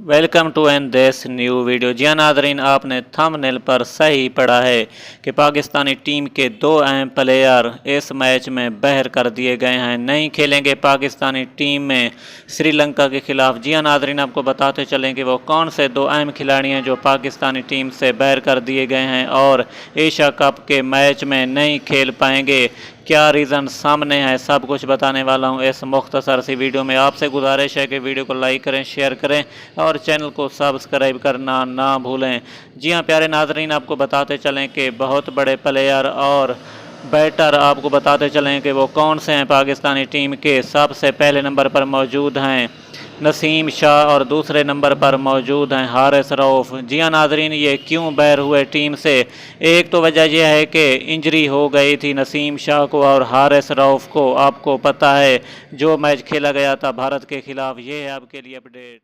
Welcome to an this new video. जी हाँ नाज़रीन, आपने थंबनेल पर सही पढ़ा है कि पाकिस्तानी टीम के दो अहम प्लेयर इस मैच में बाहर कर दिए गए हैं, नहीं खेलेंगे पाकिस्तानी टीम में श्रीलंका के खिलाफ। जी हाँ नाज़रीन, आपको बताते चलें कि वो कौन से दो अहम खिलाड़ी हैं जो पाकिस्तानी टीम से बाहर कर दिए गए हैं और एशिया कप के मैच में नहीं खेल पाएंगे। क्या रीज़न सामने है, सब कुछ बताने वाला हूं इस मुख्तसर सी वीडियो में। आपसे गुजारिश है कि वीडियो को लाइक करें, शेयर करें और चैनल को सब्सक्राइब करना ना भूलें। जी हां प्यारे नाजरीन, आपको बताते चलें कि बहुत बड़े प्लेयर और बैटर आपको बताते चलें कि वो कौन से हैं पाकिस्तानी टीम के। सबसे पहले नंबर पर मौजूद हैं नसीम शाह और दूसरे नंबर पर मौजूद हैं हारिस रऊफ़। जी हाँ नाजरीन, ये क्यों बाहर हुए टीम से? एक तो वजह यह है कि इंजरी हो गई थी नसीम शाह को और हारिस रऊफ़ को। आपको पता है जो मैच खेला गया था भारत के खिलाफ। ये है आपके लिए अपडेट।